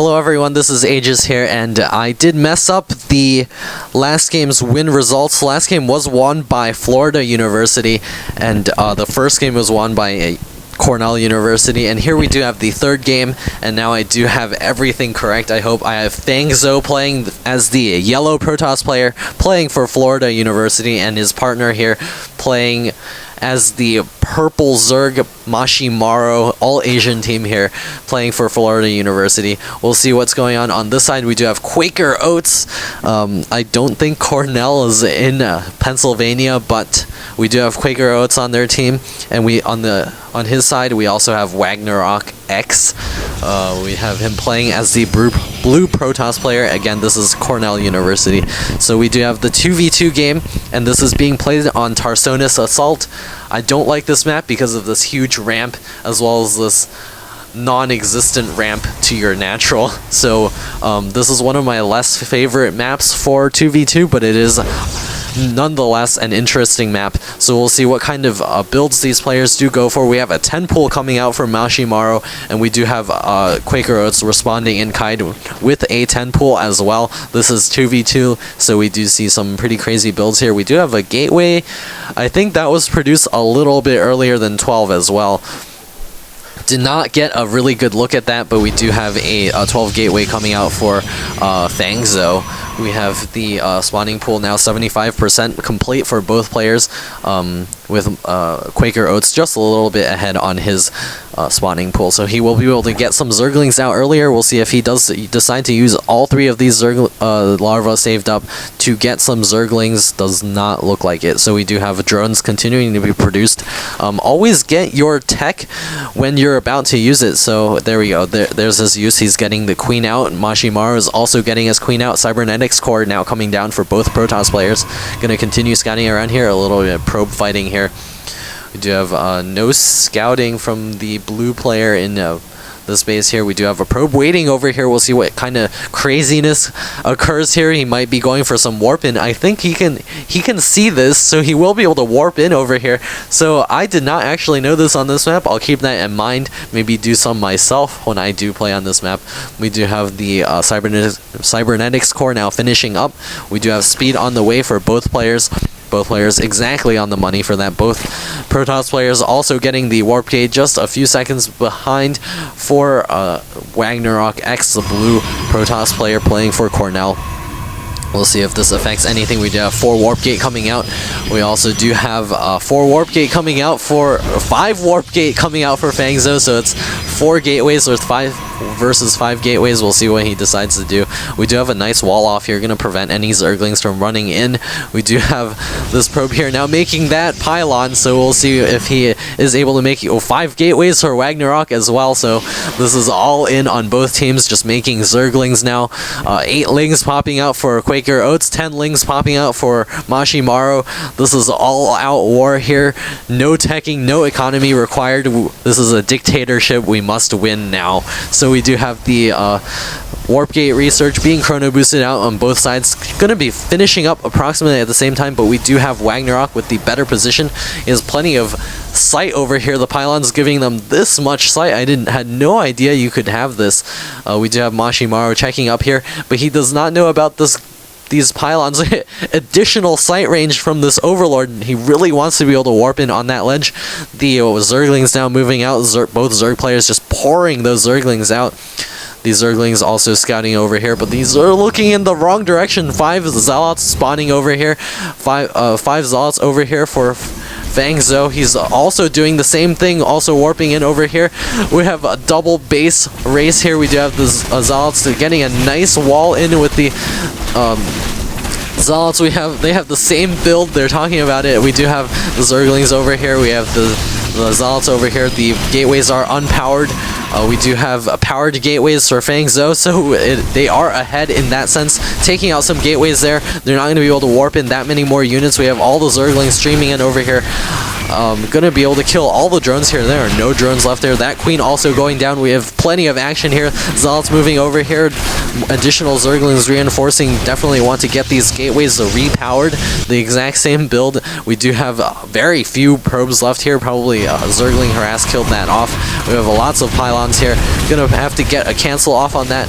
Hello everyone, this is Aegis here, and I did mess up the last game's win results. Last game was won by Florida University, and the first game was won by Cornell University, and here we do have the third game, and now I do have everything correct. I hope. I have Fangzhou playing as the yellow Protoss player, playing for Florida University, and his partner here playing as the purple Zerg Mashimaro, all Asian team here, playing for Florida University. We'll see what's going on this side. We do have QuakerOats. I don't think Cornell is in Pennsylvania, but we do have QuakerOats on their team, and on his side we also have WangnarokX. We have him playing as the blue Protoss player. Again, this is Cornell University. So we do have the 2v2 game, and this is being played on Tarsonis Assault. I don't like this map because of this huge ramp, as well as this non-existent ramp to your natural. So this is one of my less favorite maps for 2v2, but it is nonetheless an interesting map. So we'll see what kind of builds these players do go for. We have a 10 pool coming out from Mashimaro, and we do have QuakerOats responding in kind with a 10 pool as well. This is 2v2, so we do see some pretty crazy builds here. We do have a gateway. I think that was produced a little bit earlier than 12 as well. Did not get a really good look at that, but we do have a 12 gateway coming out for Fangzhou. We have the spawning pool now 75% complete for both players, with QuakerOats just a little bit ahead on his spawning pool. So he will be able to get some Zerglings out earlier. We'll see if he does decide to use all three of these larvae saved up to get some Zerglings. Does not look like it. So we do have drones continuing to be produced. Always get your tech when you're about to use it. So there we go. There's his use. He's getting the queen out. Mashimaro is also getting his queen out. Cybernetics core now coming down for both Protoss players. Gonna continue scouting around here. A little bit of probe fighting here. We do have no scouting from the blue player in this base here. We do have a probe waiting over here. We'll see what kind of craziness occurs here. He might be going for some warp in. I think he can see this, so he will be able to warp in over here. So I did not actually know this on this map. I'll keep that in mind. Maybe do some myself when I do play on this map. We do have the cybernetics core now finishing up. We do have speed on the way for both players. Both players exactly on the money for that. Both Protoss players also getting the warp gate just a few seconds behind for WangnarokX, the blue Protoss player playing for Cornell. We'll see if this affects anything. We do have 4 warp gate coming out. We also do have 4 warp gate coming out for 5 warp gate coming out for Fangzhou. So it's 4 gateways with 5 versus 5 gateways. We'll see what he decides to do. We do have a nice wall off here, gonna prevent any Zerglings from running in. We do have this probe here now making that pylon, so we'll see if he is able to make 5 gateways for Ragnarok as well. So this is all in on both teams, just making Zerglings now. 8 lings popping out for QuakerOats, 10 lings popping out for Mashimaro. This is all out war here. No teching, no economy required. This is a dictatorship. We must win now. So we do have the warp gate research being chrono boosted out on both sides. Gonna be finishing up approximately at the same time, but we do have Ragnarok with the better position. He has plenty of sight over here. The pylon's giving them this much sight. I had no idea you could have this. We do have Mashimaro checking up here, but he does not know about these pylons. Additional sight range from this overlord. He really wants to be able to warp in on that ledge. The Zerglings now moving out. Both Zerg players just pouring those Zerglings out. These Zerglings also scouting over here, but these are looking in the wrong direction. 5 Zealots spawning over here. 5 Zealots over here for Fangzhou. He's also doing the same thing, also warping in over here. We have a double base race here. We do have the Zealots getting a nice wall in with the Zealots. They have the same build. They're talking about it. We do have the Zerglings over here. We have the Zealots over here. The gateways are unpowered. We do have powered gateways for Fangzhou, so they are ahead in that sense. Taking out some gateways there. They're not going to be able to warp in that many more units. We have all the Zerglings streaming in over here. gonna be able to kill all the drones here. There are no drones left there. That queen also going down. We have plenty of action here. Zealots moving over here. Additional Zerglings reinforcing. Definitely want to get these gateways repowered. The exact same build. We do have very few probes left here. Probably Zergling harass killed that off. We have lots of pylons here. Gonna have to get a cancel off on that.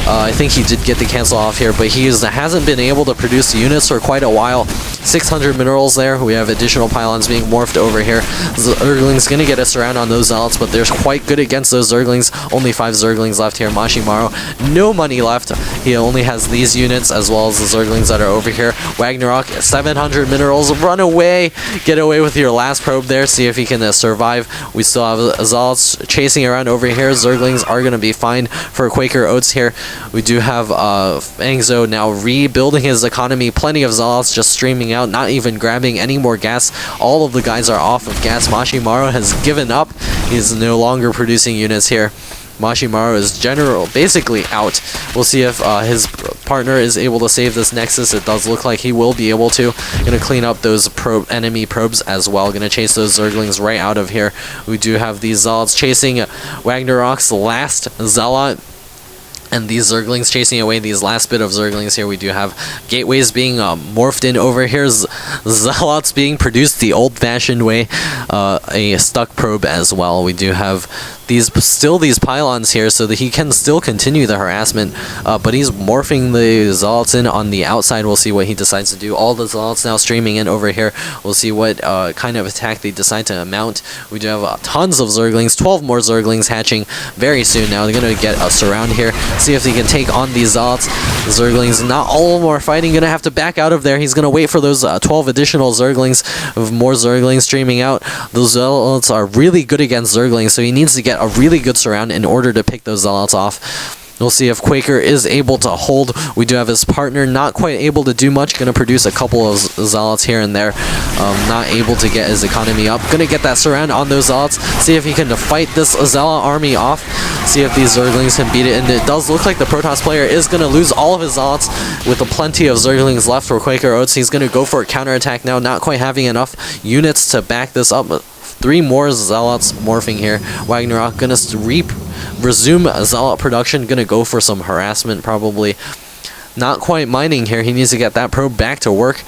I think he did get the cancel off here, but he hasn't been able to produce units for quite a while. 600 minerals there. We have additional pylons being morphed over here. Zergling's gonna get a surround on those zealots, but they're quite good against those Zerglings. Only 5 Zerglings left here. Mashimaro, no money left. He only has these units as well as the Zerglings that are over here. WangnarokX, 700 minerals. Run away. Get away with your last probe there. See if he can survive. We still have zealots chasing around over here. Zerglings are gonna be fine for QuakerOats here. We do have Fangzhou now rebuilding his economy. Plenty of zealots just streaming out, not even grabbing any more gas. All of the guys are off of gas. Mashimaro has given up. He's no longer producing units here. Mashimaro is basically out. We'll see if his partner is able to save this Nexus. It does look like he will be able to. Gonna clean up those enemy probes as well. Gonna chase those Zerglings right out of here. We do have these Zealots chasing WangnarokX's last Zealot. And these Zerglings chasing away these last bit of Zerglings here. We do have gateways being morphed in over here. Zealots being produced the old-fashioned way. A stuck probe as well. We do have these pylons here so that he can still continue the harassment. But he's morphing the Zealots in on the outside. We'll see what he decides to do. All the Zealots now streaming in over here. We'll see what kind of attack they decide to mount. We do have tons of Zerglings. 12 more Zerglings hatching very soon now. They're going to get a surround here. See if he can take on these Zealots. The Zerglings, not all of them are fighting. Gonna have to back out of there. He's gonna wait for those 12 additional Zerglings. With more Zerglings streaming out. Those Zealots are really good against Zerglings, so he needs to get a really good surround in order to pick those Zealots off. We'll see if Quaker is able to hold. We do have his partner not quite able to do much. Gonna produce a couple of Zealots here and there. Not able to get his economy up. Gonna get that surround on those Zealots. See if he can fight this Zealot army off. See if these Zerglings can beat it. And it does look like the Protoss player is gonna lose all of his Zealots with plenty of Zerglings left for QuakerOats. He's gonna go for a counterattack now, not quite having enough units to back this up. 3 more Zealots morphing here. WangnarokX gonna resume Zealot production. Gonna go for some harassment probably. Not quite mining here. He needs to get that probe back to work.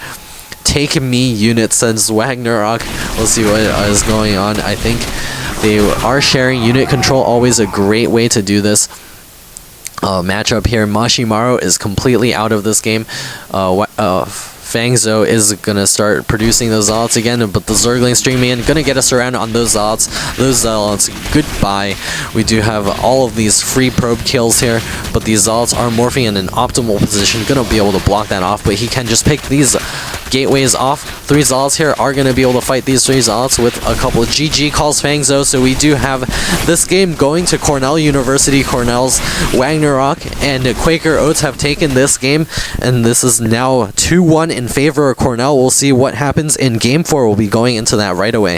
Take me unit, says WangnarokX. We'll see what is going on. I think they are sharing unit control. Always a great way to do this. Matchup here. Mashimaro is completely out of this game. Fangzhou is gonna start producing those Zealots again, but the Zerglings streaming in, gonna get us around on those Zealots. Those Zealots, goodbye. We do have all of these free probe kills here, but these Zealots are morphing in an optimal position. Gonna be able to block that off, but he can just pick these gateways off. 3 Zealots here are gonna be able to fight these 3 Zealots with a couple of GG calls Fangzhou. So we do have this game going to Cornell University. Cornell's WangnarokX and QuakerOats have taken this game, and this is now 2-1 in favor of Cornell. We'll see what happens in Game 4. We'll be going into that right away.